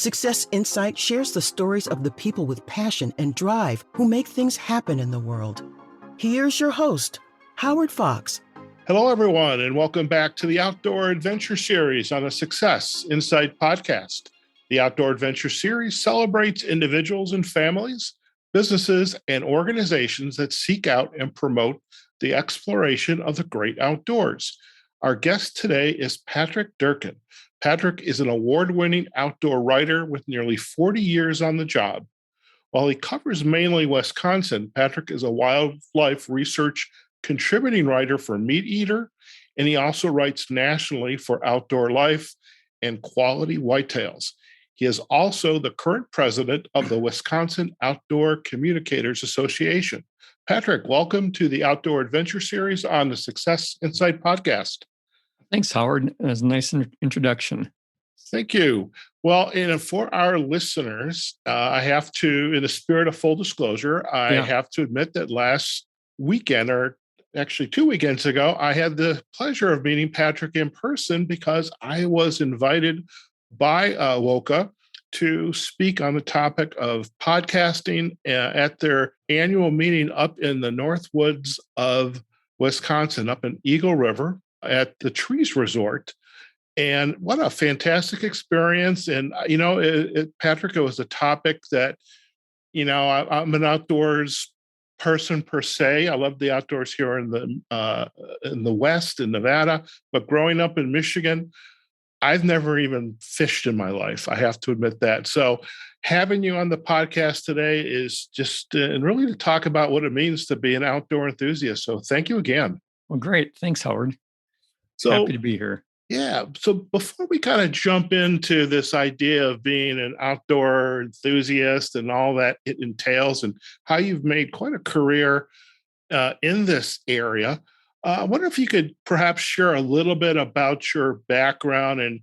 Success Insight shares the stories of the people with passion and drive who make things happen in the world. Here's your host, Howard Fox. Hello, everyone, and welcome back to the Outdoor Adventure Series on the Success Insight podcast. The Outdoor Adventure Series celebrates individuals and families, businesses, and organizations that seek out and promote the exploration of the great outdoors. Our guest today is Patrick Durkin. Patrick is an award-winning outdoor writer with nearly 40 years on the job. While he covers mainly Wisconsin, Patrick is a wildlife research contributing writer for MeatEater, and he also writes nationally for Outdoor Life and Quality Whitetails. He is also the current president of the Wisconsin Outdoor Communicators Association. Patrick, welcome to the Outdoor Adventure Series on the Success Insight podcast. Thanks, Howard. That was a nice introduction. Thank you. Well, for our listeners, I have to, in the spirit of full disclosure, I have to admit that last weekend, or actually 2 weekends ago, I had the pleasure of meeting Patrick in person because I was invited by WOCA to speak on the topic of podcasting at their annual meeting up in the North Woods of Wisconsin, up in Eagle River at the Trees Resort. And what a fantastic experience. And, Patrick, it was a topic that, I'm an outdoors person per se. I love the outdoors here in the West, in Nevada, but growing up in Michigan, I've never even fished in my life. I have to admit that. So having you on the podcast today is just, and really to talk about what it means to be an outdoor enthusiast. So thank you again. Well, great. Thanks, Howard. So happy to be here. Yeah. So before we kind of jump into this idea of being an outdoor enthusiast and all that it entails and how you've made quite a career in this area, I wonder if you could perhaps share a little bit about your background and,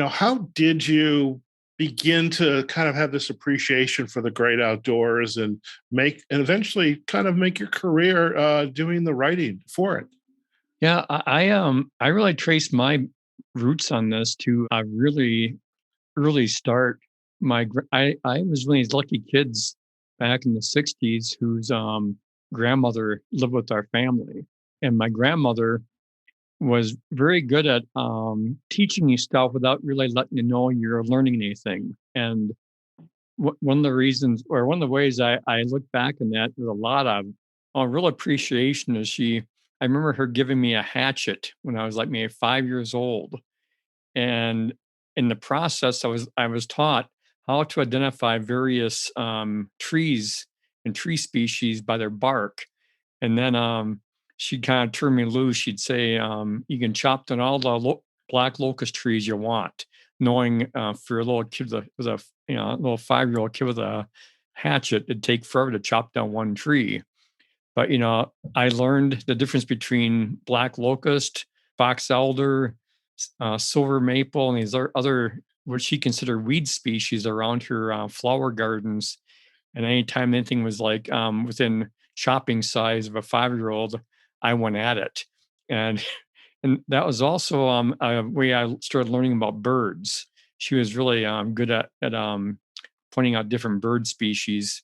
how did you begin to kind of have this appreciation for the great outdoors and eventually kind of make your career doing the writing for it? Yeah, I really traced my roots on this to a really early start. I was one of these lucky kids back in the 60s whose grandmother lived with our family. And my grandmother was very good at teaching you stuff without really letting you know you're learning anything. And one of the reasons, or one of the ways I look back on that, there's a lot of real appreciation is I remember her giving me a hatchet when I was like maybe 5 years old. And in the process, I was taught how to identify various trees and tree species by their bark. And then she'd kind of turn me loose. She'd say, you can chop down all the black locust trees you want, knowing for a little kid with a little 5-year-old kid with a hatchet, it'd take forever to chop down one tree. But, I learned the difference between black locust, box elder, silver maple, and these other, what she considered weed species around her flower gardens. And anytime anything was like within chopping size of a 5-year-old, I went at it. And that was also a way I started learning about birds. She was really good at pointing out different bird species.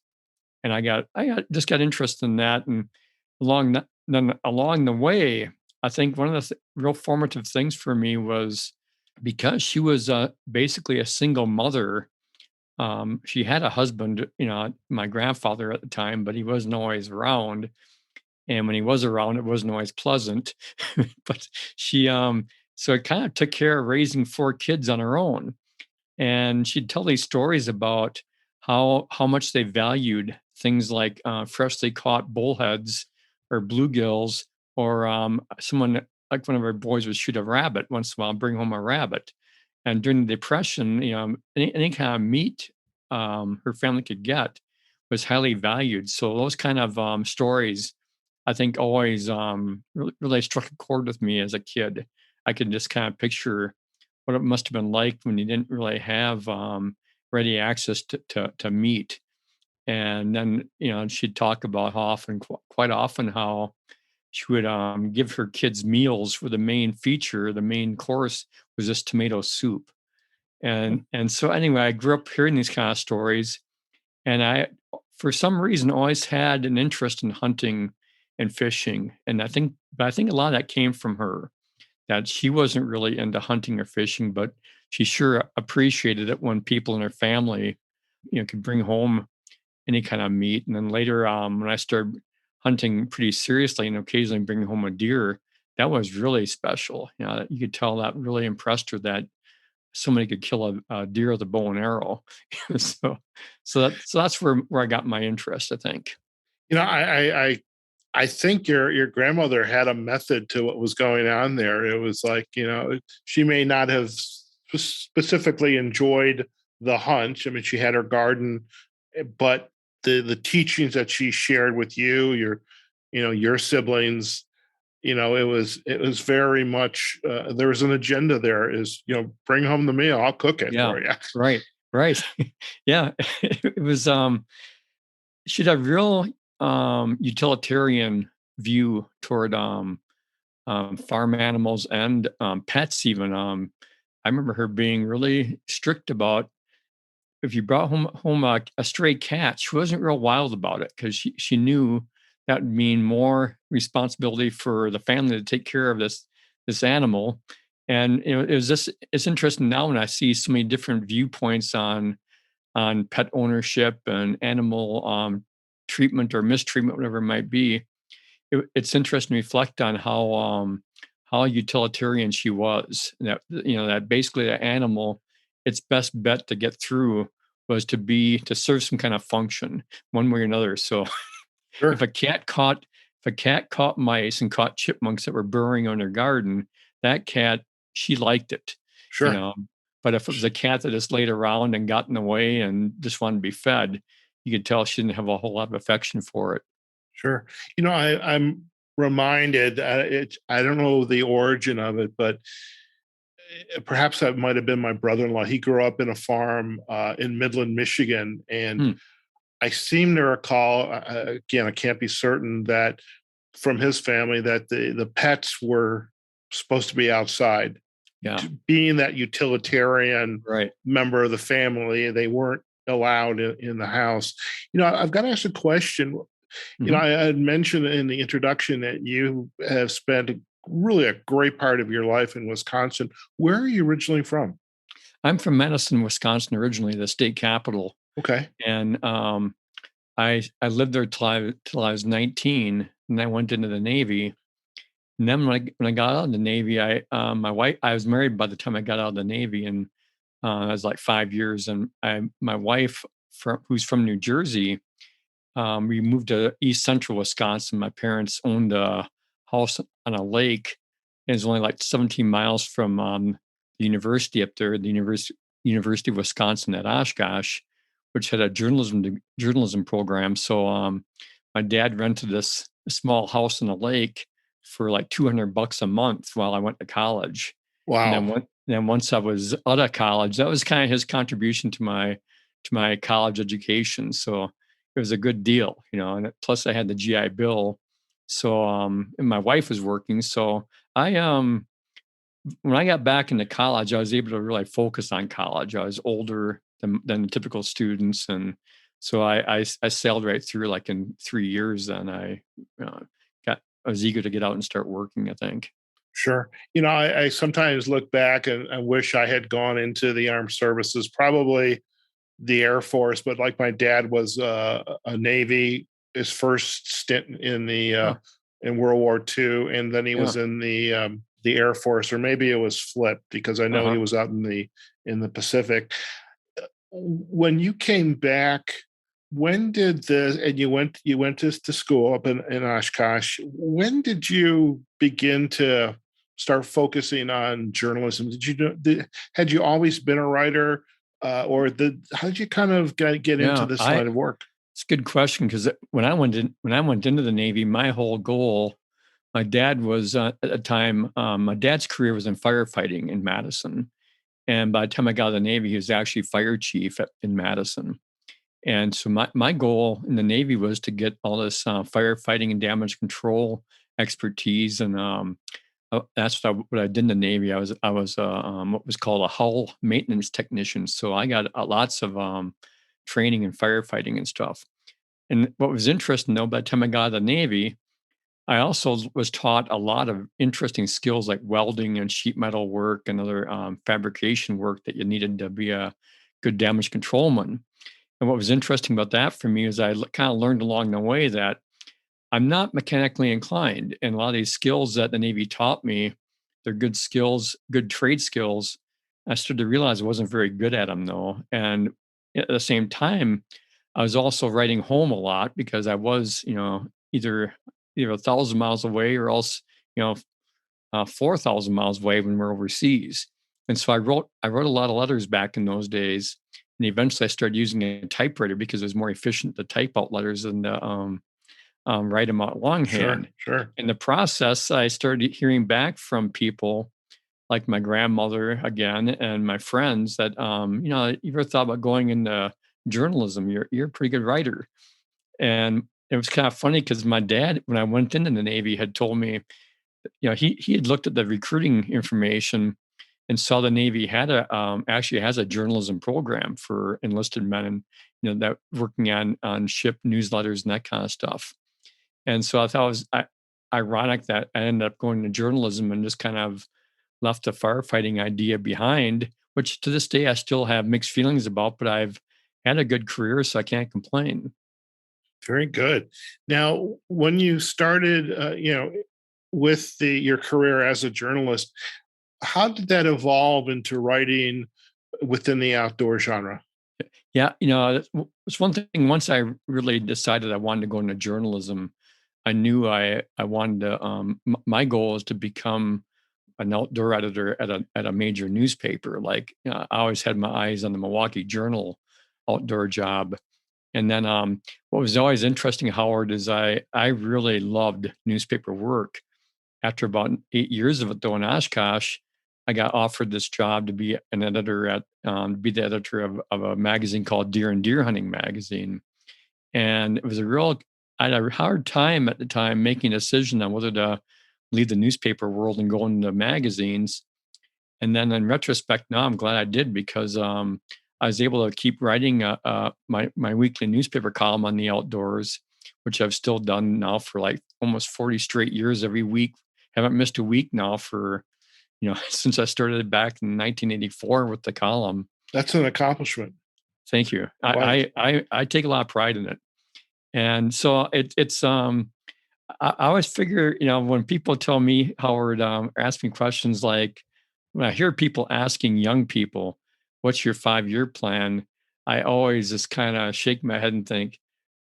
And I just got interested in that, and along the way, I think one of the real formative things for me was because she was basically a single mother. She had a husband, my grandfather at the time, but he wasn't always around. And when he was around, it wasn't always pleasant. But she, so it kind of took care of raising 4 kids on her own. And she'd tell these stories about how much they valued things like freshly caught bullheads or bluegills, or someone like one of our boys would shoot a rabbit once in a while, bring home a rabbit. And during the Depression, any kind of meat her family could get was highly valued. So those kind of stories, I think, always really struck a chord with me as a kid. I could just kind of picture what it must have been like when you didn't really have ready access to meat. And then, she'd talk about quite often how she would give her kids meals where the main feature, the main course was this tomato soup. And so anyway, I grew up hearing these kind of stories, and I, for some reason, always had an interest in hunting and fishing. And I think a lot of that came from her. That she wasn't really into hunting or fishing, but she sure appreciated it when people in her family, could bring home any kind of meat. And then later, when I started hunting pretty seriously and occasionally bringing home a deer, that was really special. You could tell that really impressed her that somebody could kill a deer with a bow and arrow. so, so that's where I got my interest, I think. I think your grandmother had a method to what was going on there. It was like, she may not have specifically enjoyed the hunt. I mean, she had her garden, but the teachings that she shared with you, your siblings, it was very much there was an agenda there. Is bring home the meal, I'll cook it Yeah, for you. right. Yeah, it was. She'd have real utilitarian view toward farm animals and pets. Even I remember her being really strict about if you brought home a stray cat, she wasn't real wild about it because she knew that would mean more responsibility for the family to take care of this animal. And it was just it's interesting now when I see so many different viewpoints on pet ownership and animal treatment or mistreatment, whatever it might be. It's interesting to reflect on how utilitarian she was. That basically the animal, its best bet to get through was to serve some kind of function, one way or another. So Sure. if a cat caught mice and caught chipmunks that were burrowing on her garden, that cat, she liked it, you Sure. know. But if it was a cat that just laid around and got in the way and just wanted to be fed, you could tell she didn't have a whole lot of affection for it. Sure. I'm reminded, I don't know the origin of it, but perhaps that might have been my brother-in-law. He grew up in a farm in Midland, Michigan, and Hmm. I seem to recall, again, I can't be certain, that from his family that the pets were supposed to be outside. Yeah. Being that utilitarian Right. member of the family, they weren't allowed in the house. I've got to ask a question. Mhm. I had mentioned in the introduction that you have spent really a great part of your life in Wisconsin. Where are you originally from? I'm from Madison, Wisconsin, originally, the state capital, Okay. and I lived there till I was 19, and I went into the Navy. And then when I got out of the Navy, I was married by the time I got out of the Navy, and I was like 5 years. And my wife, who's from New Jersey, we moved to East Central Wisconsin. My parents owned a house on a lake. And it's only like 17 miles from the university up there, the University of Wisconsin at Oshkosh, which had a journalism program. So my dad rented this small house on the lake for like $200 a month while I went to college. And Wow. then once I was out of college, that was kind of his contribution to my college education. So it was a good deal, and plus I had the GI Bill. So and my wife was working. So I when I got back into college, I was able to really focus on college. I was older than the typical students, and so I sailed right through like in 3 years. And uh, I was eager to get out and start working, I think. Sure. I sometimes look back and wish I had gone into the armed services, probably the Air Force, but like my dad was a Navy, his first stint Oh, in World War II, and then he yeah. was in the Air Force, or maybe it was flipped because I know he Uh-huh. was out in the Pacific. When you came back, when did the and you went to school up in Oshkosh? When did you begin to start focusing on journalism? Had you always been a writer, or how did you kind of get into Yeah, this line of work? it's a good question because when I went into the Navy, my whole goal, my dad was at the time, my dad's career was in firefighting in Madison. And by the time I got out of the Navy, he was actually fire chief in Madison. And so my goal in the Navy was to get all this firefighting and damage control expertise. And That's what I did in the Navy. I was what was called a hull maintenance technician. So I got lots of training in firefighting and stuff. And what was interesting though, by the time I got out of the Navy, I also was taught a lot of interesting skills like welding and sheet metal work and other fabrication work that you needed to be a good damage controlman. And what was interesting about that for me is I kind of learned along the way that I'm not mechanically inclined. And a lot of these skills that the Navy taught me, they're good skills, good trade skills. I started to realize I wasn't very good at them though. And at the same time, I was also writing home a lot because I was, either 1,000 miles away or else, you know, 4,000 miles away when we're overseas. And so I wrote a lot of letters back in those days. And eventually I started using a typewriter because it was more efficient to type out letters than to write them out Sure, longhand. sure. In the process, I started hearing back from people like my grandmother again and my friends that, you ever thought about going into journalism? You're a pretty good writer. And it was kind of funny because my dad, when I went into the Navy, had told me, he had looked at the recruiting information and saw the Navy had actually has a journalism program for enlisted men and that working on ship newsletters and that kind of stuff. And so I thought it was ironic that I ended up going to journalism and just kind of left the firefighting idea behind, which to this day I still have mixed feelings about, but I've had a good career, so I can't complain. Very good. Now, when you started, with your career as a journalist, how did that evolve into writing within the outdoor genre? Yeah, it's one thing. Once I really decided I wanted to go into journalism, I knew I wanted to. My goal is to become an outdoor editor at a major newspaper. Like I always had my eyes on the Milwaukee Journal outdoor job. And then what was always interesting, Howard, is I really loved newspaper work. After about 8 years of it, though, in Oshkosh, I got offered this job to be an editor be the editor of a magazine called Deer and Deer Hunting Magazine. And it was I had a hard time at the time making a decision on whether to leave the newspaper world and go into magazines. And then in retrospect, now I'm glad I did because I was able to keep writing my weekly newspaper column on the outdoors, which I've still done now for like almost 40 straight years every week. Haven't missed a week now for, since I started back in 1984 with the column. That's an accomplishment. Thank you. Quite. I take a lot of pride in it. And so it's I always figure, when people tell me, Howard, ask me questions like, when I hear people asking young people, what's your 5-year plan? I always just kind of shake my head and think,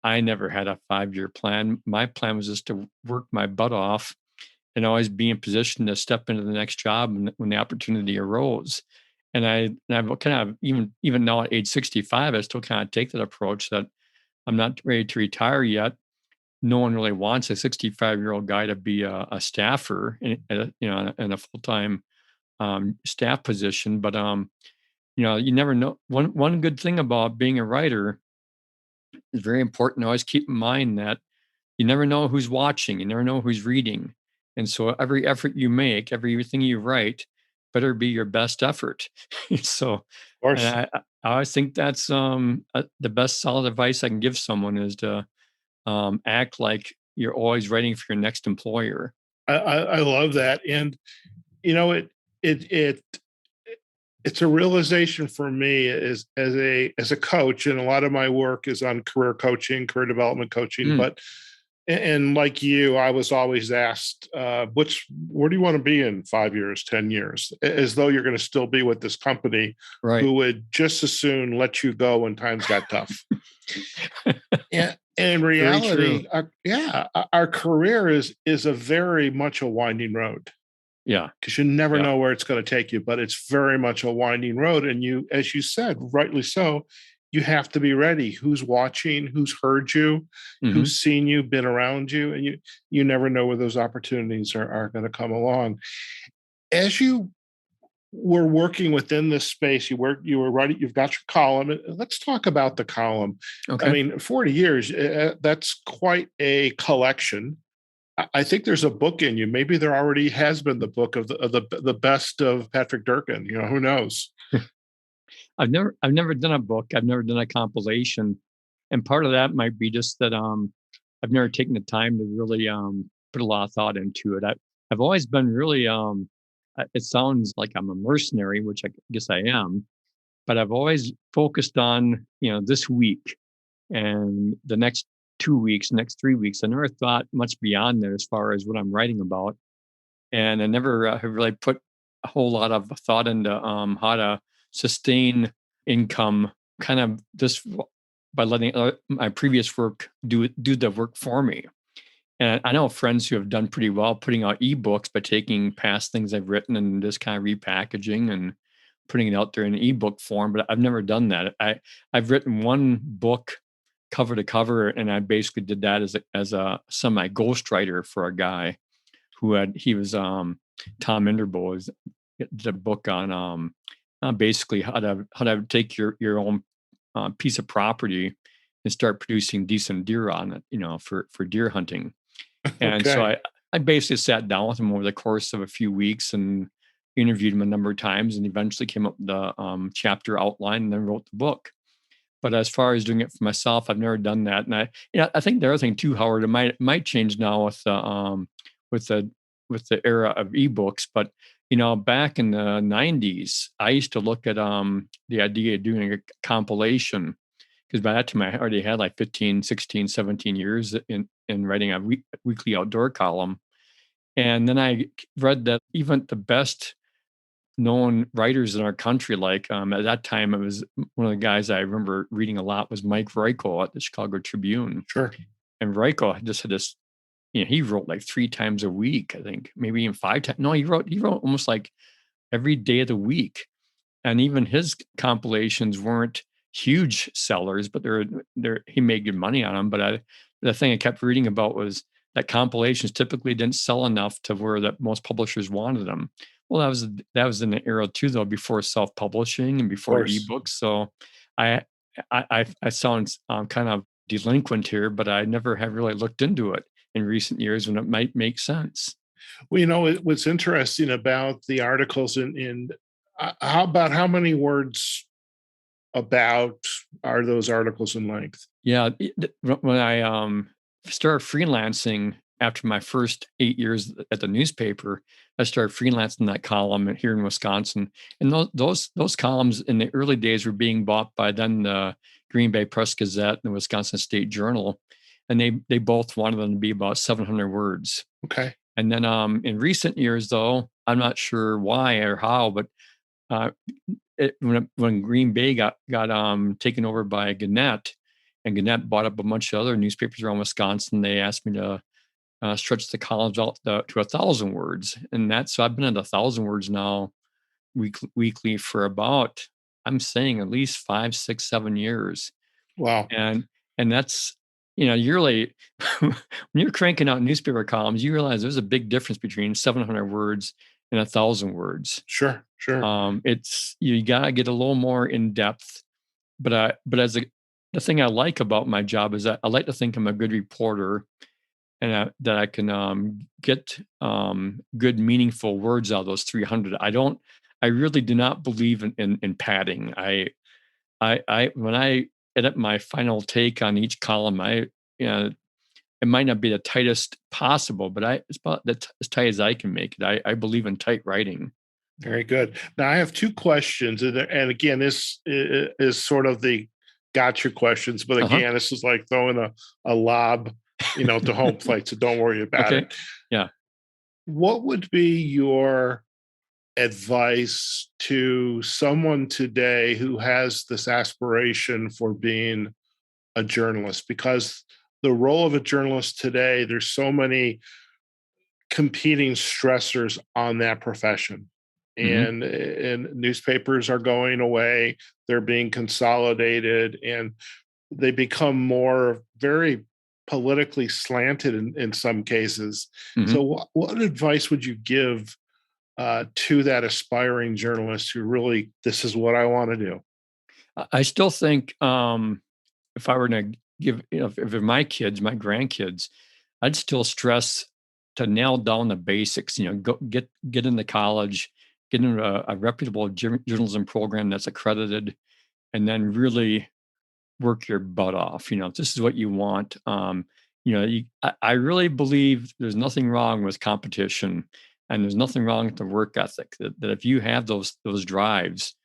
I never had a 5-year plan. My plan was just to work my butt off and always be in position to step into the next job when the opportunity arose. And I've kind of, even now at age 65, I still kind of take that approach that I'm not ready to retire yet. No one really wants a 65-year-old guy to be a staffer in a full-time staff position. But you never know. One good thing about being a writer is very important to always keep in mind that you never know who's watching, you never know who's reading, and so every effort you make, everything you write, better be your best effort. So, Of course. and I always think that's the best solid advice I can give someone is to act like you're always writing for your next employer. I love that. And it it it's a realization for me as a coach, and a lot of my work is on career coaching, career development coaching. Mm, But and like you, I was always asked, where do you want to be in 5 years, 10 years? As though you're going to still be with this company right. who would just as soon let you go when times got tough. And in Very true. reality, our career is a very much a winding road Yeah. because you never Yeah. know where it's going to take you, but it's very much a winding road. And you, as you said, rightly so, you have to be ready. Who's watching, who's heard you, Hmm. who's seen you, been around you, and you never know where those opportunities are going to come along. As you were working within this space, you were writing, you've got your column. Let's talk about the column. I Okay. mean, 40 years, that's quite a collection. I think there's a book in you. Maybe there already has been the book of the best of Patrick Durkin. Who knows? I've never done a book. I've never done a compilation, and part of that might be just that I've never taken the time to really put a lot of thought into it. I've always been really it sounds like I'm a mercenary, which I guess I am, but I've always focused on this week and the next 2 weeks, next 3 weeks. I never thought much beyond that as far as what I'm writing about, and I never have really put a whole lot of thought into how to sustain income, kind of just by letting my previous work do the work for me. And I know friends who have done pretty well putting out ebooks by taking past things I've written and just kind of repackaging and putting it out there in ebook form. But I've never done that. I've written one book cover to cover, and I basically did that as a semi ghostwriter for a guy he was Tom Inderbo did a book on basically how to take your own piece of property and start producing decent deer on it, for deer hunting. And so Okay. I basically sat down with him over the course of a few weeks and interviewed him a number of times, and eventually came up with the chapter outline and then wrote the book. But as far as doing it for myself, I've never done that. And I think the other thing too, Howard, it might change now with the with the era of ebooks. But back in the '90s, I used to look at the idea of doing a compilation, because by that time I already had like 15, 16, 17 years in writing a weekly outdoor column. And then I read that even the best known writers in our country, like at that time, it was one of the guys I remember reading a lot was Mike Reichel at the Chicago Tribune. Sure. And Reichel just had this, he wrote like 3 times a week, I think, maybe even 5 times. No, he wrote almost like every day of the week. And even his compilations weren't huge sellers, but he made good money on them. But the thing I kept reading about was that compilations typically didn't sell enough to where that most publishers wanted them. Well, that was in the era too, though, before self-publishing and Of before course. ebooks. So I sound kind of delinquent here, but I never have really looked into it in recent years when it might make sense. Well, what's interesting about the articles how about how many words about are those articles in length? Yeah, when I started freelancing after my first 8 years at the newspaper, I started freelancing that column here in Wisconsin. And those columns in the early days were being bought by then the Green Bay Press Gazette and the Wisconsin State Journal, and they both wanted them to be about 700 words. Okay. And then in recent years, though, I'm not sure why or how, but uh, when Green Bay got taken over by Gannett, and Gannett bought up a bunch of other newspapers around Wisconsin, they asked me to stretch the columns out to 1,000 words, and so I've been at 1,000 words now weekly for about, I'm saying, at least 5, 6, 7 years. Wow. And that's, yearly. When you're cranking out newspaper columns, you realize there's a big difference between 700 words and 1,000 words. Sure. Sure. It's, you gotta get a little more in depth. But the thing I like about my job is that I like to think I'm a good reporter, and that I can get good, meaningful words out of those 300. I really do not believe in padding. When I edit my final take on each column, it might not be the tightest possible, but it's about as tight as I can make it. I believe in tight writing. Very good. Now I have two questions, and again, this is sort of the gotcha questions, but Uh-huh. again, this is like throwing a lob, to home plate. So don't worry about Okay. it. Yeah. What would be your advice to someone today who has this aspiration for being a journalist? Because the role of a journalist today, there's so many competing stressors on that profession. Hmm. And newspapers are going away, they're being consolidated, and they become more very politically slanted in some cases. Hmm. So what advice would you give to that aspiring journalist who really, this is what I want to do? I still think if I were to give, if they're my kids, my grandkids, I'd still stress to nail down the basics. Go get into college, get into a reputable journalism program that's accredited, and then really work your butt off. If this is what you want. I really believe there's nothing wrong with competition, and there's nothing wrong with the work ethic. That if you have those drives,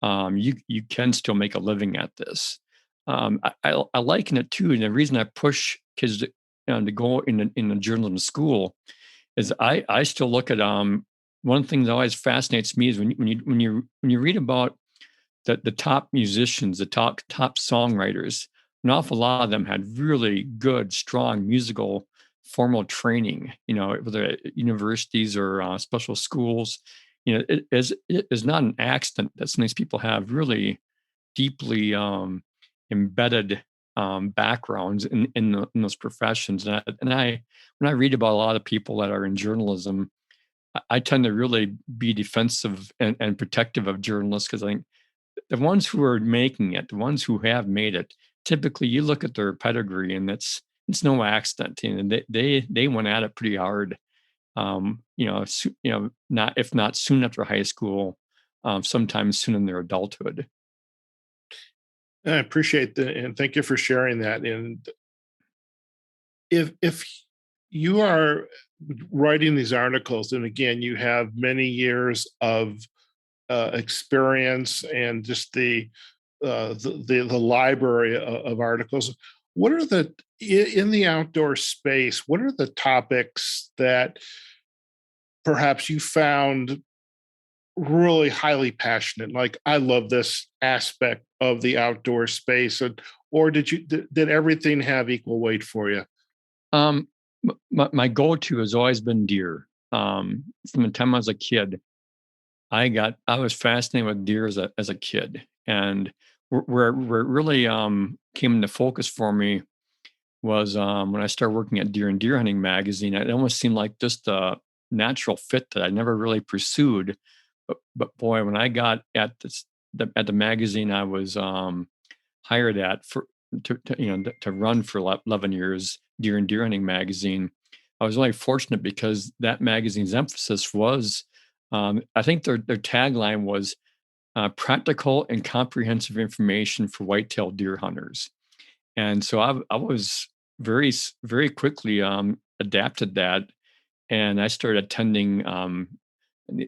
you can still make a living at this. I liken it too, and the reason I push kids to go in a journalism school is I still look at one thing that always fascinates me is when you read about the top musicians, the top songwriters, an awful lot of them had really good, strong musical formal training. Whether at universities or special schools. It is not an accident that some of these people have really deeply embedded backgrounds in those professions. And when I read about a lot of people that are in journalism, I tend to really be defensive and protective of journalists, because I think the ones who are making it, the ones who have made it, typically you look at their pedigree and it's no accident. They went at it pretty hard. Not if not soon after high school, sometimes soon in their adulthood. I appreciate that, and thank you for sharing that. And if you are writing these articles, and again, you have many years of experience and just the library of articles. What are in the outdoor space? What are the topics that perhaps you found really highly passionate? Like, I love this aspect of the outdoor space, or did everything have equal weight for you? My go-to has always been deer. From the time I was a kid, I was fascinated with deer as a kid, and where it really came into focus for me was when I started working at Deer and Deer Hunting magazine. It almost seemed like just a natural fit that I never really pursued. But boy, when I got at the magazine I was hired at to run for 11 years, Deer and Deer Hunting magazine, I was really fortunate because that magazine's emphasis was, I think their tagline was practical and comprehensive information for whitetail deer hunters. And so I was very quickly adapted that, and I started attending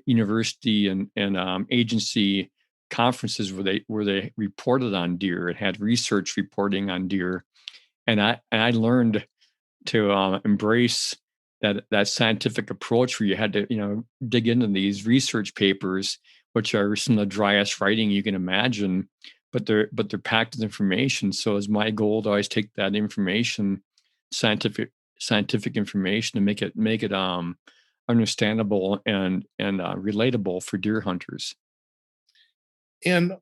university and agency conferences where they reported on deer. It had research reporting on deer, and I learned to embrace that scientific approach where you had to dig into these research papers, which are some of the driest writing you can imagine, but they're packed with information. So it's my goal to always take that information, scientific information, and make it understandable and relatable for deer hunters. And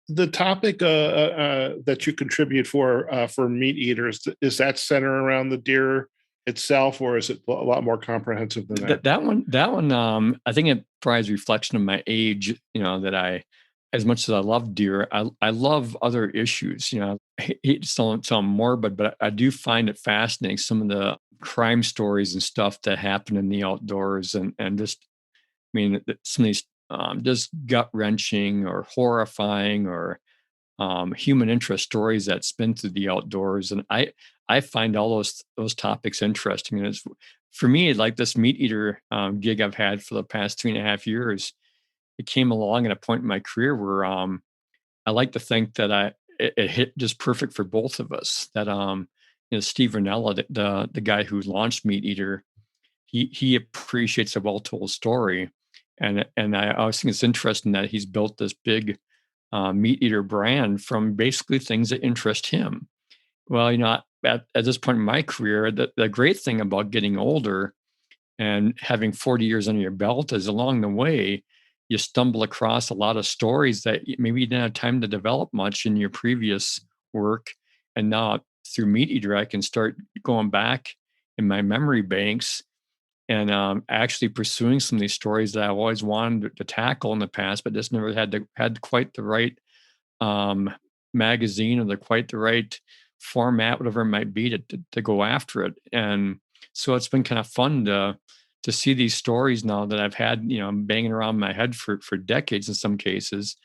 the topic that you contribute for MeatEaters, is that centered around the deer itself, or is it a lot more comprehensive than that? That one, I think it provides reflection of my age. That as much as I love deer, I love other issues. I hate to sound morbid, but I do find it fascinating, some of the crime stories and stuff that happen in the outdoors, and just, I mean, some of these just gut wrenching or horrifying or human interest stories that spin through the outdoors, and I find all those topics interesting. And it's, for me, like this MeatEater gig I've had for the past 3.5 years, it came along at a point in my career where I like to think that it hit just perfect for both of us. That Steve Ranella, the guy who launched MeatEater, he appreciates a well-told story, and I always think it's interesting that he's built this big MeatEater brand from basically things that interest him. Well, at this point in my career, the great thing about getting older and having 40 years under your belt is along the way, you stumble across a lot of stories that maybe you didn't have time to develop much in your previous work. And now through MeatEater, I can start going back in my memory banks and actually pursuing some of these stories that I've always wanted to tackle in the past, but just never had quite the right magazine or quite the right format, whatever it might be, to go after it. And So it's been kind of fun to see these stories now that I've had, banging around my head for decades in some cases,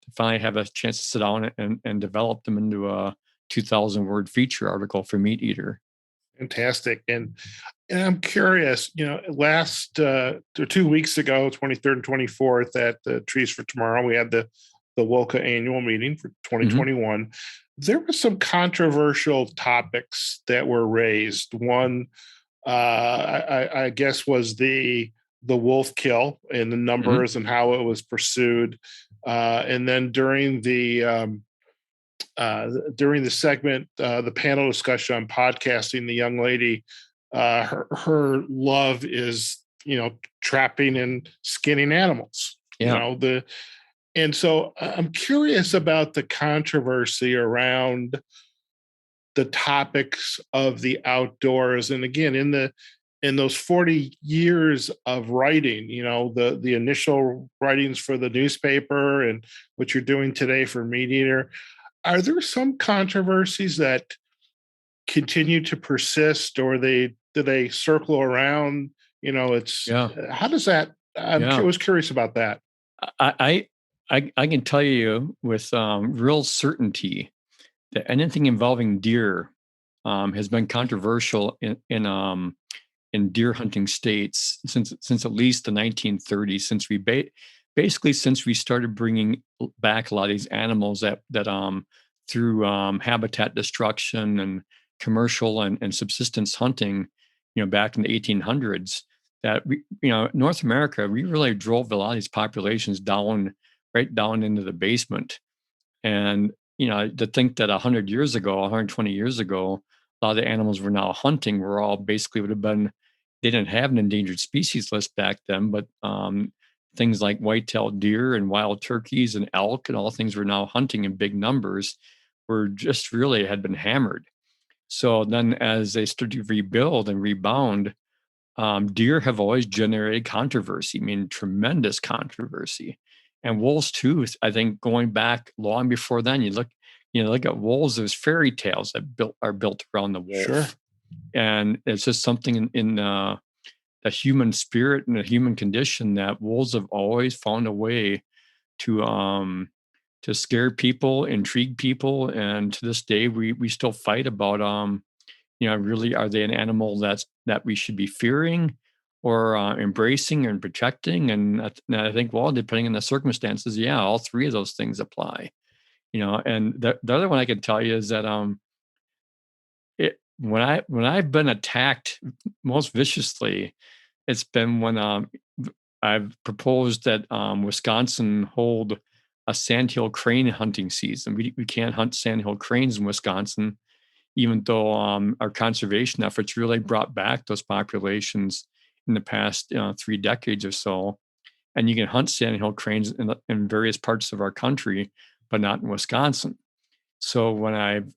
to finally have a chance to sit down and develop them into a 2,000-word feature article for MeatEater. Fantastic. And I'm curious, last 2 weeks ago, 23rd and 24th at the Trees for Tomorrow, we had the WOCA annual meeting for 2021. There were some controversial topics that were raised. One, I guess, was the wolf kill and the numbers and how it was pursued. And then during the segment, the panel discussion on podcasting, the young lady, her love is, trapping and skinning animals. Yeah. And so I'm curious about the controversy around the topics of the outdoors. And again, in those 40 years of writing, the initial writings for the newspaper and what you're doing today for MeatEater, are there some controversies that continue to persist, or do they circle around? How does that? I was curious about that. I can tell you with real certainty that anything involving deer has been controversial in deer hunting states since at least the 1930s. Since we since we started bringing back a lot of these animals that through habitat destruction and commercial and subsistence hunting, back in the 1800s, that North America, we really drove a lot of these populations right down into the basement. And to think that 100 years ago, 120 years ago, a lot of the animals we're now hunting were all basically would have been, they didn't have an endangered species list back then, but things like white-tailed deer and wild turkeys and elk and all things we're now hunting in big numbers were just really had been hammered. So then as they started to rebuild and rebound, deer have always generated controversy, I mean, tremendous controversy. And wolves too, I think going back long before then, you look at wolves, there's fairy tales that are built around the wolf. Sure. And it's just something in the human spirit and the human condition that wolves have always found a way to scare people, intrigue people. And to this day, we still fight about, really, are they an animal that we should be fearing or embracing and protecting? And I think, well, depending on the circumstances, all three of those things apply. And the other one I can tell you is that when I've been attacked most viciously, it's been when I've proposed that Wisconsin hold a sandhill crane hunting season. We can't hunt sandhill cranes in Wisconsin, even though our conservation efforts really brought back those populations in the past 3 decades or so. And you can hunt sandhill cranes in various parts of our country, but not in Wisconsin. So when I've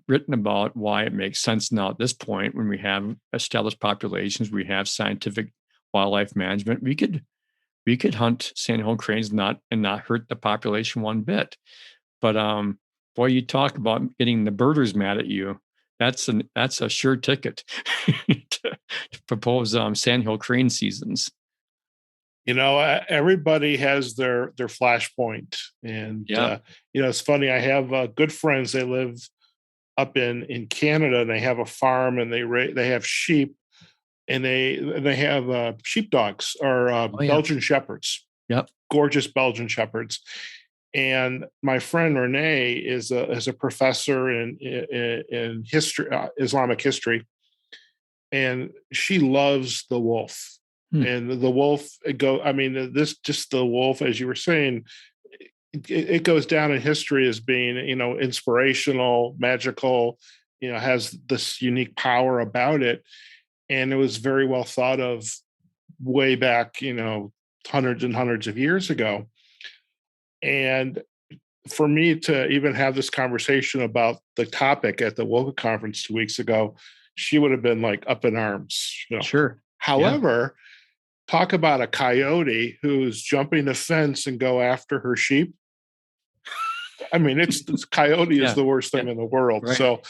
written about why it makes sense now at this point, when we have established populations, we have scientific wildlife management, we could hunt sandhill cranes and not hurt the population one bit. But boy, you talk about getting the birders mad at you. That's a sure ticket to propose sandhill crane seasons. Everybody has their flashpoint, and it's funny. I have good friends. They live up in Canada, and they have a farm, and they have sheep, and they have sheepdogs or Belgian shepherds. Yep, gorgeous Belgian shepherds. And my friend Renee is a professor in history, Islamic history, and she loves the wolf. And the wolf, the wolf, as you were saying, it goes down in history as being, inspirational, magical, has this unique power about it. And it was very well thought of way back, hundreds and hundreds of years ago. And for me to even have this conversation about the topic at the WOCA conference 2 weeks ago, she would have been like up in arms. Sure. However, talk about a coyote who's jumping the fence and go after her sheep. I mean, coyote is the worst thing in the world. Right. So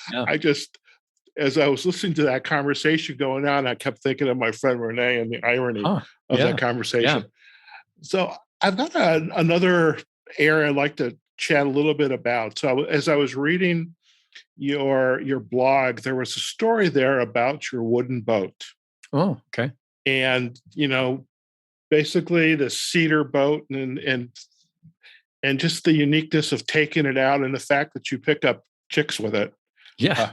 as I was listening to that conversation going on, I kept thinking of my friend Renee and the irony of that conversation. So I've got another area I'd like to chat a little bit about. So as I was reading your blog, there was a story there about your wooden boat. Oh, okay. And, basically the cedar boat and just the uniqueness of taking it out and the fact that you pick up chicks with it. Yeah.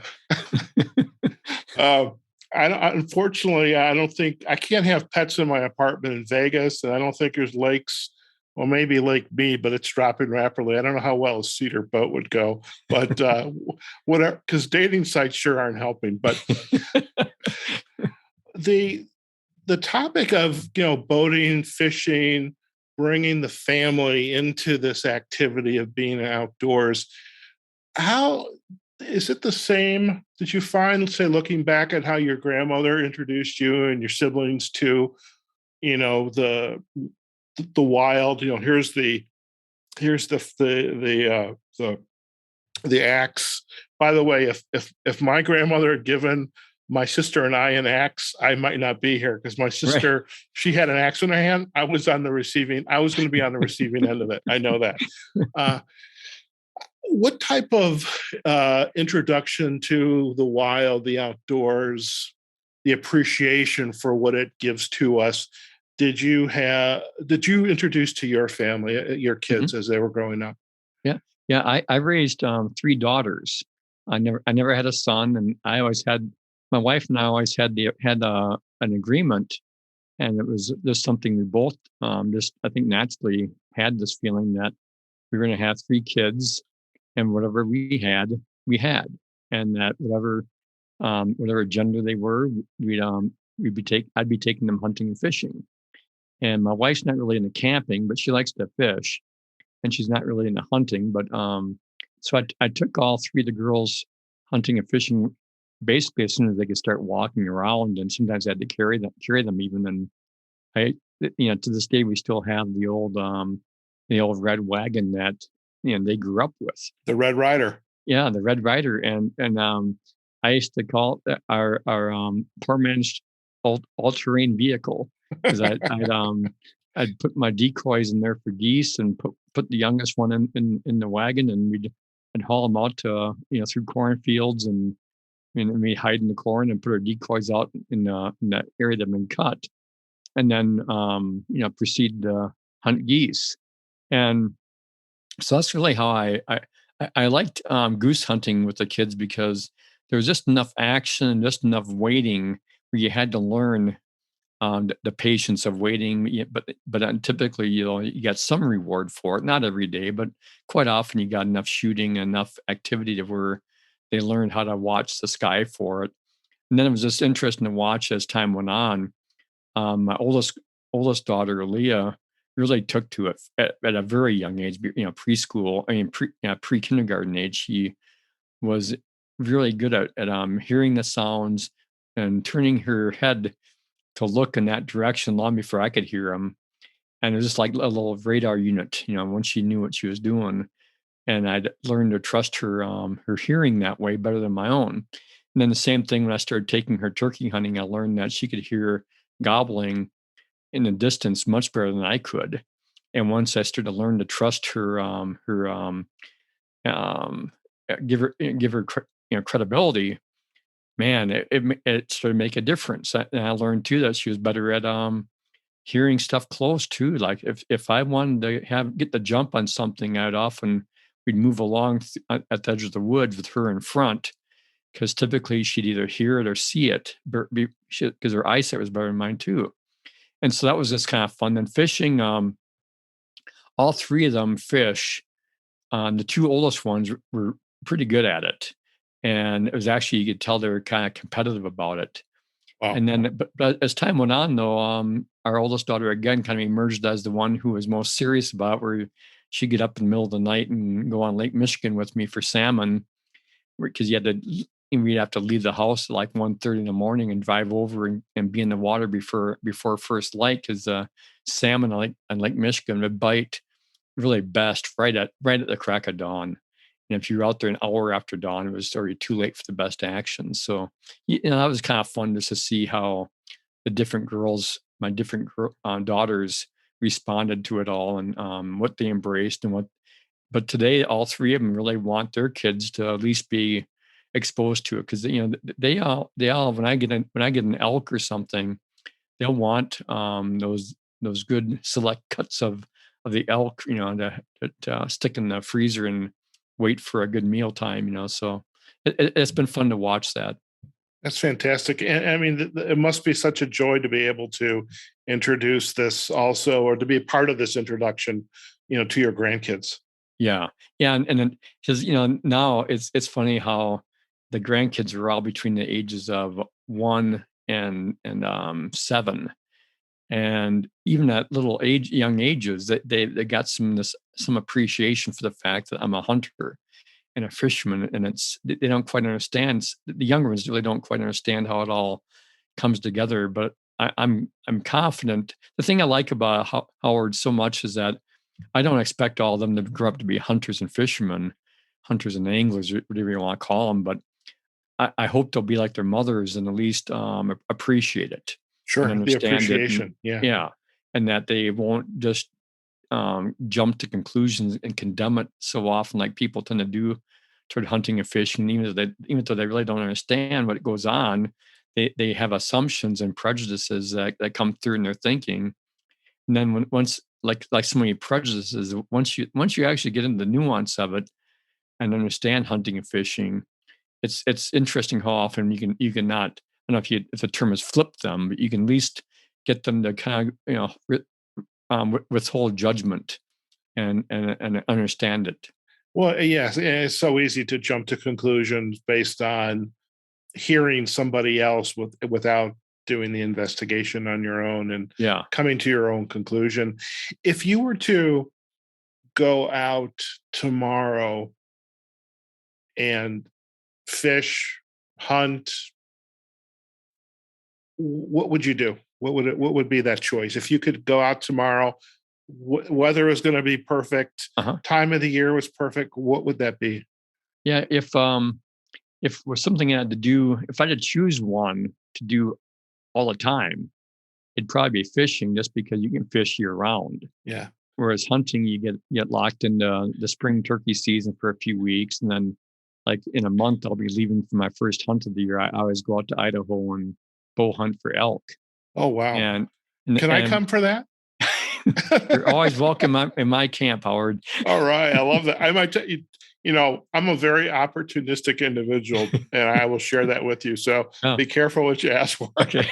Unfortunately, I don't think I can't have pets in my apartment in Vegas, and I don't think there's lakes. Well, maybe Lake Mead, but it's dropping rapidly. I don't know how well a cedar boat would go, but whatever, because dating sites sure aren't helping. But the topic of boating, fishing, bringing the family into this activity of being outdoors, how is it the same? Did you find, say, looking back at how your grandmother introduced you and your siblings to, the wild? Here's the axe. By the way, if my grandmother had given my sister and I an axe, I might not be here, because my sister, she had an axe in her hand. I was going to be on the receiving end of it. I know that. What type of introduction to the wild, the outdoors, the appreciation for what it gives to us did you introduce to your family, your kids, as they were growing up? Yeah. I raised 3 daughters. I never had a son, and my wife and I always had an agreement, and it was just something we both just, I think, naturally had this feeling that we were going to have 3 kids, and whatever we had, and that whatever gender they were, I'd be taking them hunting and fishing. And my wife's not really into camping, but she likes to fish, and she's not really into hunting. But so I took all 3 of the girls hunting and fishing basically as soon as they could start walking around, and sometimes I had to carry them even. And to this day we still have the old red wagon that they grew up with. The Red Ryder. Yeah, the Red Ryder, and I used to call it our poor man's all-terrain vehicle, because I'd put my decoys in there for geese and put the youngest one in the wagon, and I'd haul them out to through cornfields, and we'd hide in the corn and put our decoys out in that area that had been cut, and then proceed to hunt geese. And so that's really how I liked goose hunting with the kids, because there was just enough action, just enough waiting, where you had to learn the patience of waiting. But typically, you got some reward for it. Not every day, but quite often you got enough shooting, enough activity to where they learned how to watch the sky for it. And then it was just interesting to watch as time went on. My oldest daughter, Leah, really took to it at a very young age. Preschool. Pre-kindergarten age. She was really good at hearing the sounds and turning her head to look in that direction long before I could hear them. And it was just like a little radar unit, once she knew what she was doing. And I'd learned to trust her hearing that way better than my own. And then the same thing when I started taking her turkey hunting, I learned that she could hear gobbling in the distance much better than I could. And once I started to learn to trust her, give her credibility, man, it started to make a difference. And I learned too that she was better at hearing stuff close too. Like if I wanted to get the jump on something, we'd move along at the edge of the woods with her in front, because typically she'd either hear it or see it, because her eyesight was better than mine too. And so that was just kind of fun. Then fishing, all 3 of them fish. The 2 oldest ones were pretty good at it. And it was actually, you could tell they were kind of competitive about it. Wow. And then, but as time went on, though, our oldest daughter again kind of emerged as the one who was most serious about it, where she'd get up in the middle of the night and go on Lake Michigan with me for salmon, because we'd have to leave the house at like 1:30 in the morning and drive over and be in the water before first light, because salmon on Lake Michigan would bite really best right at the crack of dawn. And if you're out there an hour after dawn, it was already too late for the best action. So, that was kind of fun just to see how the different girls, my different daughters, responded to it all, and what they embraced and what. But today, all three of them really want their kids to at least be exposed to it, because they all when I get an elk or something, they'll want those good select cuts of the elk, to stick in the freezer and wait for a good meal time. So it's been fun to watch that. That's fantastic. And I mean, it must be such a joy to be able to introduce this also, or to be a part of this introduction, to your grandkids. Yeah, yeah, and then because now it's funny how the grandkids are all between the ages of 1 and 7, and even at young ages, that they got some appreciation for the fact that I'm a hunter and a fisherman, and they don't quite understand. The younger ones really don't quite understand how it all comes together. But I'm confident. The thing I like about Howard so much is that I don't expect all of them to grow up to be hunters and fishermen, hunters and anglers, whatever you want to call them. But I hope they'll be like their mothers and at least appreciate it and Sure, the understand it. appreciation. Yeah. Yeah, and that they won't just jump to conclusions and condemn it so often, like people tend to do toward hunting and fishing. Even though they really don't understand what goes on, they have assumptions and prejudices that come through in their thinking. And then once like so many prejudices, once you actually get into the nuance of it and understand hunting and fishing, it's interesting how often you can not, I don't know if the term is flip them, but you can at least get them to kind of withhold judgment and understand it. Well, yes, it's so easy to jump to conclusions based on hearing somebody else without doing the investigation on your own and Yeah. coming to your own conclusion. If you were to go out tomorrow and fish, hunt, what would you do? What would be that choice? If you could go out tomorrow, weather was going to be perfect, time of the year was perfect, what would that be? Yeah, if was something I had to do, if I had to choose one to do all the time, it'd probably be fishing, just because you can fish year round. Yeah. Whereas hunting, you get locked into the spring turkey season for a few weeks, and then like in a month, I'll be leaving for my first hunt of the year. I always go out to Idaho and bow hunt for elk. Oh wow! And can I come for that? You're always welcome in my camp, Howard. All right, I love that. I might tell you. I'm a very opportunistic individual, and I will share that with you. So be careful what you ask for. Okay.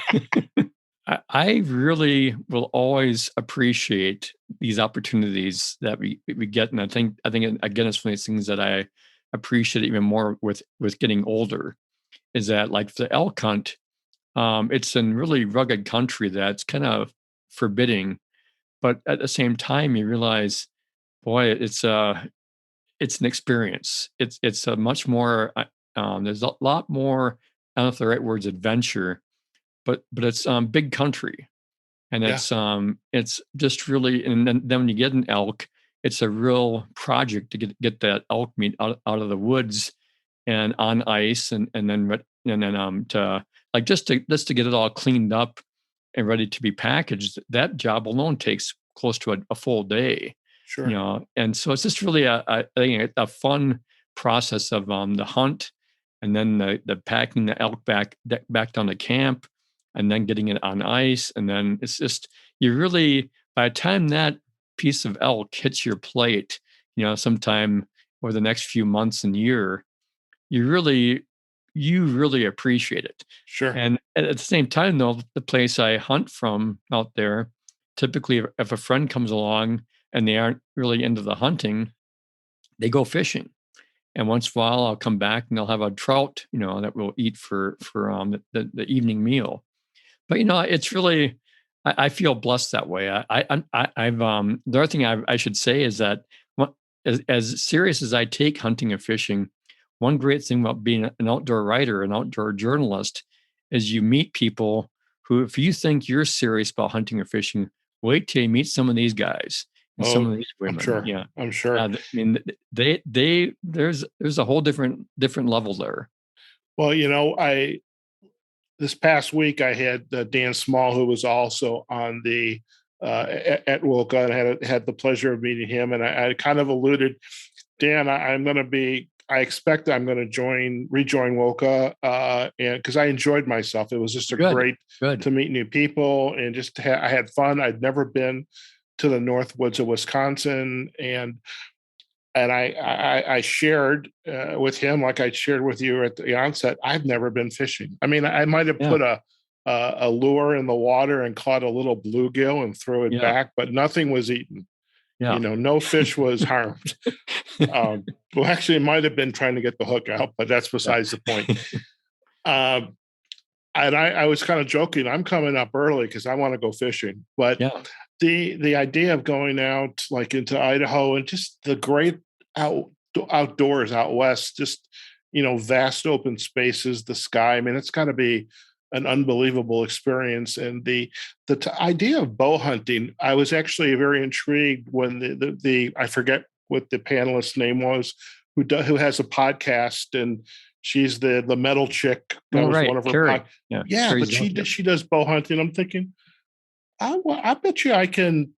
I really will always appreciate these opportunities that we get, and I think again, it's one of these things that I appreciate even more with getting older, is that like the elk hunt, it's in really rugged country that's kind of forbidding, but at the same time you realize, boy, it's an experience. It's a much more there's a lot more, I don't know if the right word's adventure, but it's big country, and it's just really, and then when you get an elk, it's a real project to get that elk meat out of the woods and on ice, and then to like just to get it all cleaned up and ready to be packaged. That job alone takes close to a full day. Sure. And so it's just really I think a fun process of the hunt, and then the packing the elk back down to camp, and then getting it on ice. And then it's just, you really, by the time that piece of elk hits your plate, sometime over the next few months and year, you really appreciate it. Sure. And at the same time, though, the place I hunt from out there, typically if a friend comes along and they aren't really into the hunting, they go fishing. And once in a while, I'll come back and they'll have a trout, that we'll eat for the evening meal. But it's really, I feel blessed that way. I've the other thing I should say is that as serious as I take hunting and fishing, one great thing about being an outdoor writer, an outdoor journalist, is you meet people who, if you think you're serious about hunting or fishing, wait till you meet some of these guys. And some of these women, yeah. I'm sure. I mean, there's a whole different level there. Well, this past week I had Dan Small, who was also on the at Wilka, and I had the pleasure of meeting him. And I kind of alluded, Dan, I expect I'm going to rejoin Wilka, and because I enjoyed myself. It was just great to meet new people, and just I had fun. I'd never been to the North Woods of Wisconsin, and I shared with him, like I shared with you at the onset, I've never been fishing. I mean, I might have put a lure in the water and caught a little bluegill and threw it back, but nothing was eaten. Yeah. No fish was harmed. Well, actually, it might have been trying to get the hook out, but that's besides the point. And I was kind of joking. I'm coming up early because I want to go fishing. But the idea of going out like into Idaho and just the great outdoors out west, just vast open spaces, the sky. I mean, it's got to be an unbelievable experience. And the idea of bow hunting, I was actually very intrigued when the I forget what the panelist's name was, who has a podcast, and she's the metal chick. That was one of her but she does bow hunting. I'm thinking, I bet you I can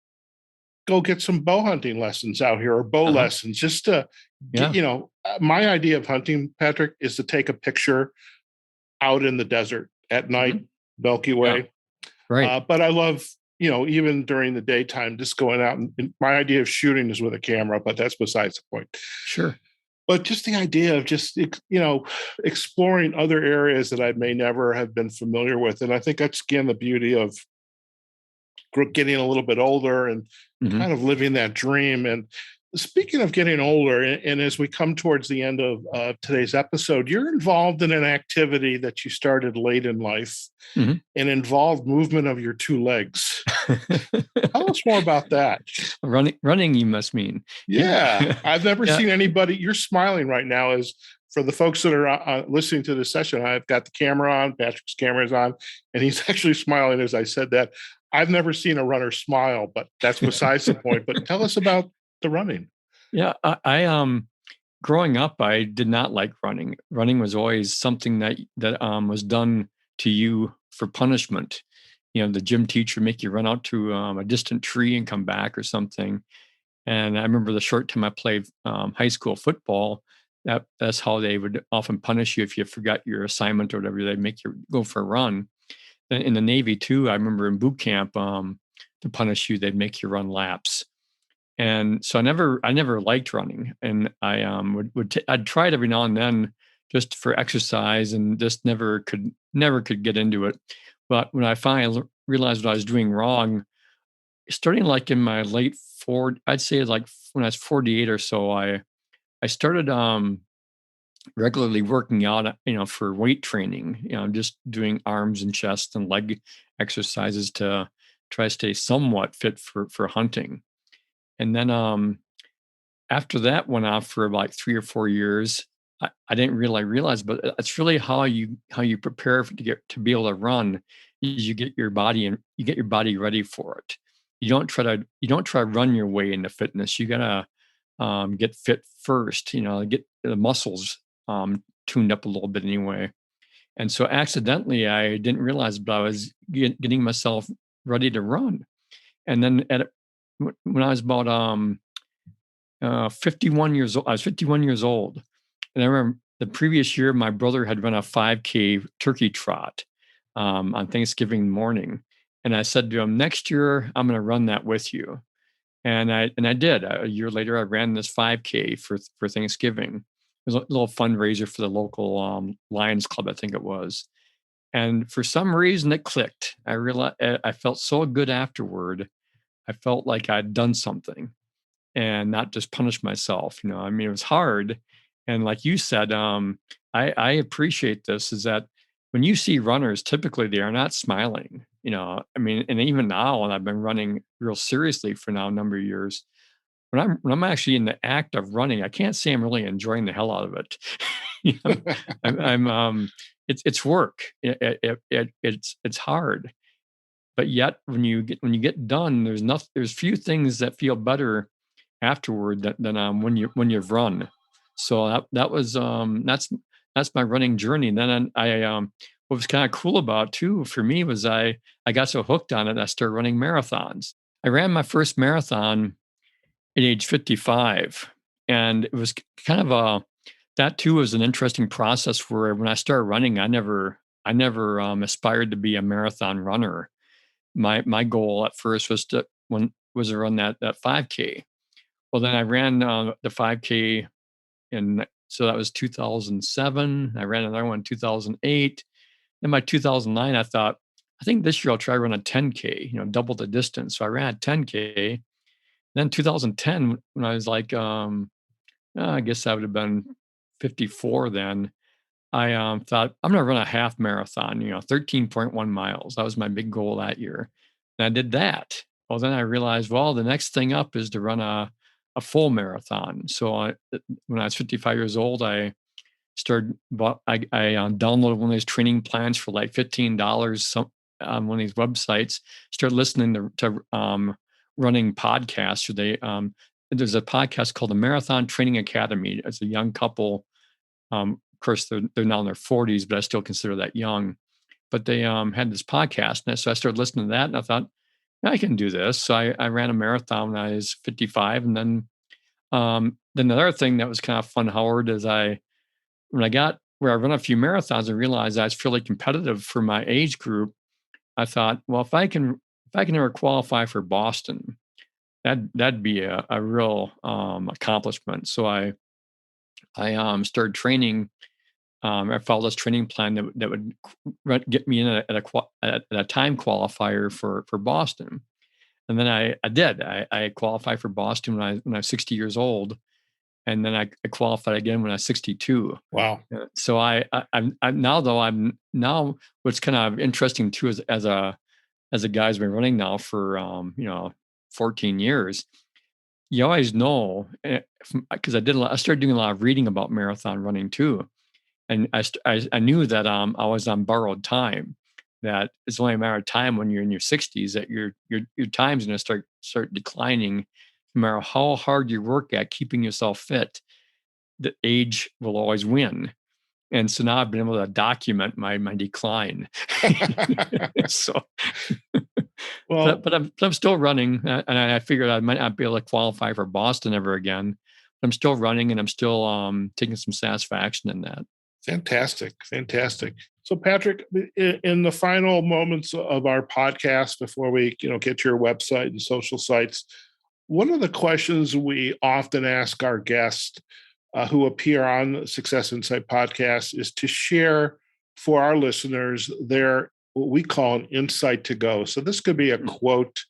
go get some bow hunting lessons out here, or bow lessons, just to get, my idea of hunting, Patrick, is to take a picture out in the desert at night, Milky Way. Right. But I love, even during the daytime, just going out, and my idea of shooting is with a camera, but that's besides the point. Sure. But just the idea of just, exploring other areas that I may never have been familiar with. And I think that's, again, the beauty of getting a little bit older and kind of living that dream. And speaking of getting older, and as we come towards the end of today's episode, you're involved in an activity that you started late in life and involved movement of your two legs. Tell us more about that. Running, you must mean. Yeah. I've never seen anybody. You're smiling right now. As for the folks that are listening to this session, I've got the camera on, Patrick's camera is on, and he's actually smiling as I said that. I've never seen a runner smile, but that's besides the point. But tell us about the running. Yeah, I growing up, I did not like running. Running was always something that was done to you for punishment. The gym teacher make you run out to a distant tree and come back or something. And I remember the short time I played high school football, that's how they would often punish you if you forgot your assignment or whatever. They'd make you go for a run. In the Navy too, I remember in boot camp, to punish you, they'd make you run laps. And so I never liked running, and I I'd try it every now and then just for exercise, and just never could get into it. But when I finally realized what I was doing wrong, starting like in my late 40s, I'd say like when I was 48 or so, I started regularly working out, for weight training, just doing arms and chest and leg exercises to try to stay somewhat fit for hunting. And then after that went off for about 3 or 4 years, I didn't really realize, but it's really how you prepare to be able to run. You get your body ready for it. You don't try to run your way into fitness. You gotta get fit first. Get the muscles tuned up a little bit anyway. And so accidentally, I didn't realize, but I was getting myself ready to run. And then when I was about 51 years old, I was 51 years old. And I remember the previous year, my brother had run a 5K turkey trot on Thanksgiving morning. And I said to him, next year, I'm going to run that with you. And I did. A year later, I ran this 5K for Thanksgiving. It was a little fundraiser for the local Lions Club, I think it was. And for some reason, it clicked. I realized I felt so good afterward. I felt like I'd done something and not just punished myself. I mean, it was hard. And like you said, I appreciate this, is that when you see runners, typically they are not smiling. I mean, and even now, and I've been running real seriously for now a number of years, when I'm actually in the act of running, I can't say I'm really enjoying the hell out of it. It's work. It's hard. but yet when you get done, there's few things that feel better afterward than when you've run. So that's my running journey. And then what was kind of cool about too for me was I got so hooked on it I started running marathons. I ran my first marathon at age 55, and it was kind of that too was an interesting process where when I started running, I never aspired to be a marathon runner. My goal at first was to run that 5K. Well, then I ran the 5K so that was 2007. I ran another one in 2008. Then by 2009, I thought, I think this year I'll try to run a 10K, double the distance. So I ran a 10K. Then 2010, when I was like, I guess I would have been 54 then. I thought I'm going to run a half marathon, 13.1 miles. That was my big goal that year. And I did that. Well, then I realized, well, the next thing up is to run a full marathon. So when I was 55 years old, I downloaded one of these training plans for like $15 on one of these websites. Started listening to running podcasts. There's a podcast called the Marathon Training Academy. It's a young couple. Of course, they're now in their 40s, but I still consider that young. But they had this podcast, and so I started listening to that, and I thought, yeah, I can do this. So I ran a marathon when I was 55, and then the other thing that was kind of fun, Howard, is when I got where I run a few marathons and realized I was fairly competitive for my age group. I thought, well, if I can ever qualify for Boston, that'd be a real accomplishment. So I started training. I followed this training plan that would get me in at a time qualifier for Boston. And then I did. I qualified for Boston when I was 60 years old, and then I qualified again when I was 62. Wow. So I'm now what's kind of interesting too is as a guy who's been running now for 14 years. You always know, because I started doing a lot of reading about marathon running too, and I knew that I was on borrowed time. That it's only a matter of time when you're in your 60s that your time's going to start declining, no matter how hard you work at keeping yourself fit. The age will always win. And so now I've been able to document my decline. So, well, but I'm still running, and I figured I might not be able to qualify for Boston ever again. But I'm still running, and I'm still taking some satisfaction in that. Fantastic. So, Patrick, in the final moments of our podcast before we, get to your website and social sites, one of the questions we often ask our guests who appear on the Success Insight podcast is to share for our listeners their what we call an insight to go. So this could be a quote,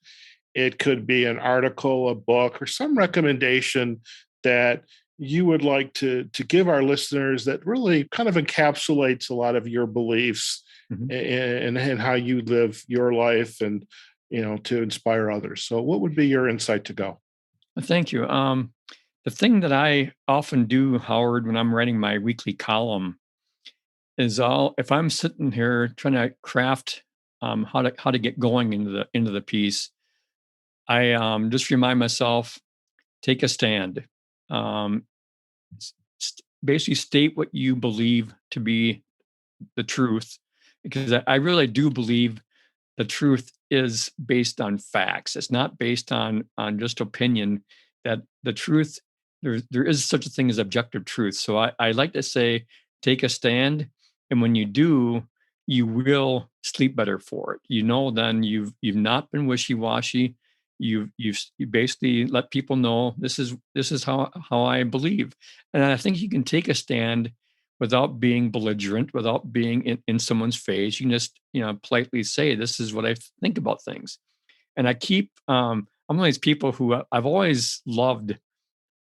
it could be an article, a book, or some recommendation that you would like to give our listeners that really kind of encapsulates a lot of your beliefs and how you live your life and, to inspire others. So what would be your insight to go? Thank you. The thing that I often do, Howard, when I'm writing my weekly column is if I'm sitting here trying to craft how to get going into the piece, I just remind myself, take a stand. Basically state what you believe to be the truth, because I really do believe the truth is based on facts. It's not based on just opinion. That the truth, there is such a thing as objective truth. So I like to say, take a stand, and when you do, you will sleep better for it. Then you've not been wishy-washy. You basically let people know this is how I believe, and I think you can take a stand without being belligerent, without being in someone's face. You can just politely say, this is what I think about things. And I keep I'm one of these people who I've always loved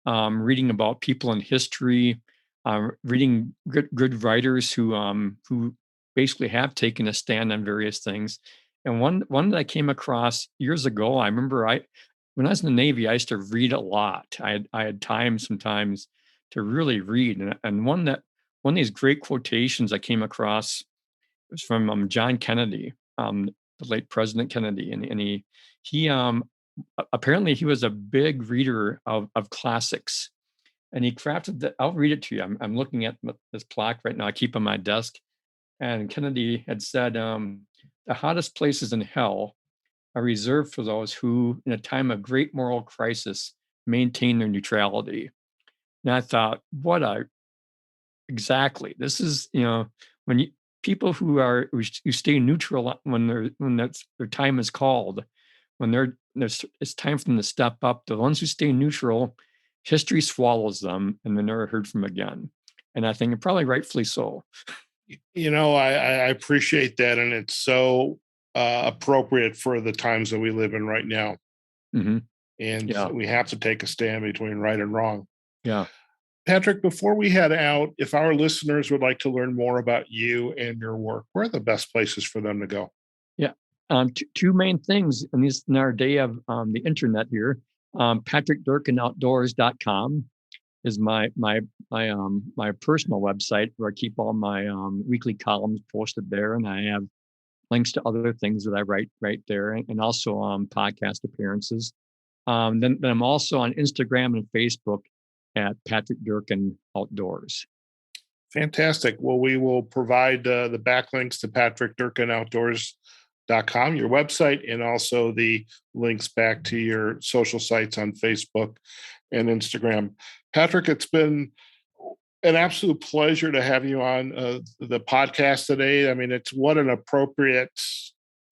reading about people in history, reading good writers who basically have taken a stand on various things. And one that I came across years ago, I remember when I was in the Navy, I used to read a lot. I had time sometimes to really read, and one of these great quotations I came across was from John Kennedy. the late President Kennedy, and he apparently he was a big reader of classics, and he crafted that. I'll read it to you. I'm looking at this plaque right now. I keep on my desk, and Kennedy had said, "The hottest places in hell are reserved for those who, in a time of great moral crisis, maintain their neutrality." And I thought, exactly. This is, when people who stay neutral when their time is called, when it's time for them to step up. The ones who stay neutral, history swallows them, and they're never heard from again. And I think probably rightfully so. I appreciate that, and it's so appropriate for the times that we live in right now. Mm-hmm. And we have to take a stand between right and wrong. Yeah. Patrick, before we head out, if our listeners would like to learn more about you and your work, where are the best places for them to go? Yeah. Two main things in our day of the internet here. PatrickDurkinOutdoors.com is my personal website where I keep all my weekly columns posted there, and I have links to other things that I write right there, and also podcast appearances. Then I'm also on Instagram and Facebook at Patrick Durkin Outdoors. Fantastic. Well, we will provide the backlinks to PatrickDurkinOutdoors.com, your website, and also the links back to your social sites on Facebook and Instagram. Patrick, it's been an absolute pleasure to have you on the podcast today. I mean, what an appropriate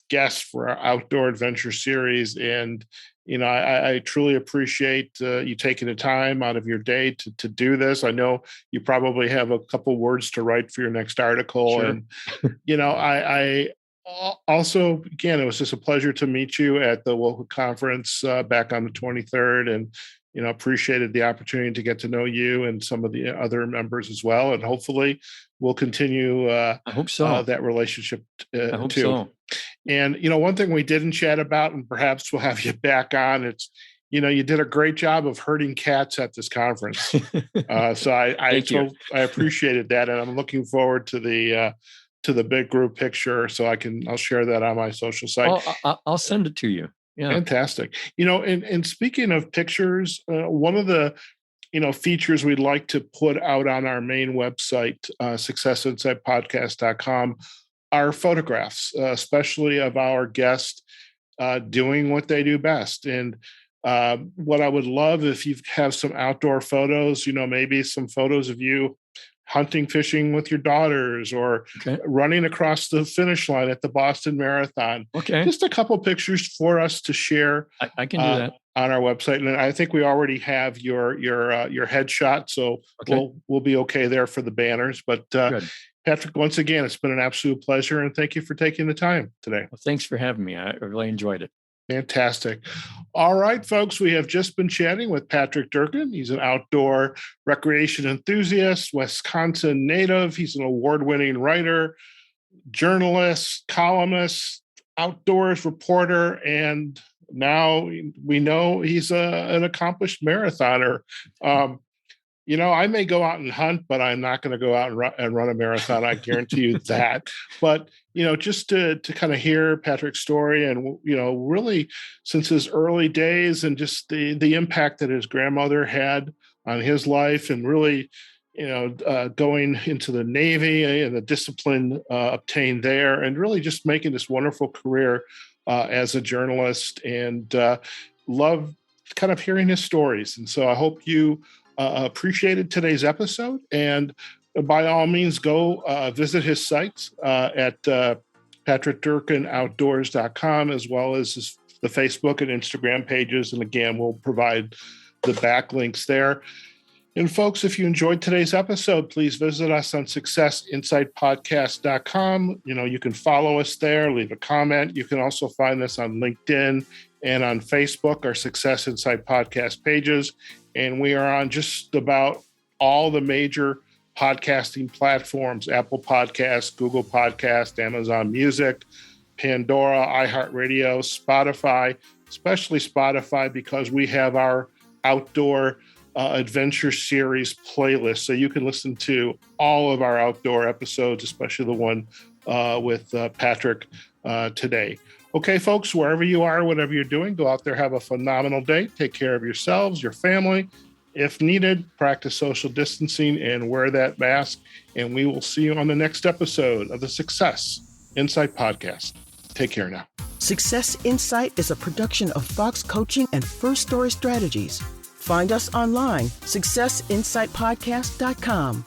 guest for our outdoor adventure series. And I truly appreciate you taking the time out of your day to do this. I know you probably have a couple words to write for your next article. Sure. And, I also, again, it was just a pleasure to meet you at the local conference back on the 23rd. And, appreciated the opportunity to get to know you and some of the other members as well. And hopefully we'll continue I hope so. That relationship I hope too. So. And, one thing we didn't chat about, and perhaps we'll have you back on, it's, you did a great job of herding cats at this conference. So I appreciated that. And I'm looking forward to the big group picture. So I'll share that on my social site. Oh, I'll send it to you. Yeah. Fantastic. And speaking of pictures, one of the, features we'd like to put out on our main website, successinsidepodcast.com, are photographs, especially of our guests doing what they do best. And what I would love if you have some outdoor photos, maybe some photos of you hunting, fishing with your daughters, or running across the finish line at the Boston Marathon. Okay. Just a couple pictures for us to share. I can do that on our website. And I think we already have your headshot. So we'll be okay there for the banners. But Patrick, once again, it's been an absolute pleasure. And thank you for taking the time today. Well, thanks for having me. I really enjoyed it. Fantastic. All right, folks, we have just been chatting with Patrick Durkin. He's an outdoor recreation enthusiast, Wisconsin native. He's an award-winning writer, journalist, columnist, outdoors reporter, and now we know he's an accomplished marathoner. I may go out and hunt, but I'm not going to go out and run a marathon. I guarantee you that. But, just to kind of hear Patrick's story and, really since his early days and just the impact that his grandmother had on his life, and really, going into the Navy and the discipline obtained there, and really just making this wonderful career as a journalist, and love kind of hearing his stories. And so I hope you appreciated today's episode, and by all means go visit his site at PatrickDurkinOutdoors.com, as well as the Facebook and Instagram pages. And again, we'll provide the backlinks there. And folks, if you enjoyed today's episode, please visit us on successinsidepodcast.com. You can follow us there, leave a comment. You can also find us on LinkedIn and on Facebook, our Success Inside Podcast pages. And we are on just about all the major podcasting platforms: Apple Podcasts, Google Podcasts, Amazon Music, Pandora, iHeartRadio, Spotify, especially Spotify, because we have our outdoor adventure series playlist. So you can listen to all of our outdoor episodes, especially the one with Patrick today. Okay, folks, wherever you are, whatever you're doing, go out there, have a phenomenal day. Take care of yourselves, your family. If needed, practice social distancing and wear that mask. And we will see you on the next episode of the Success Insight Podcast. Take care now. Success Insight is a production of Fox Coaching and First Story Strategies. Find us online, successinsightpodcast.com.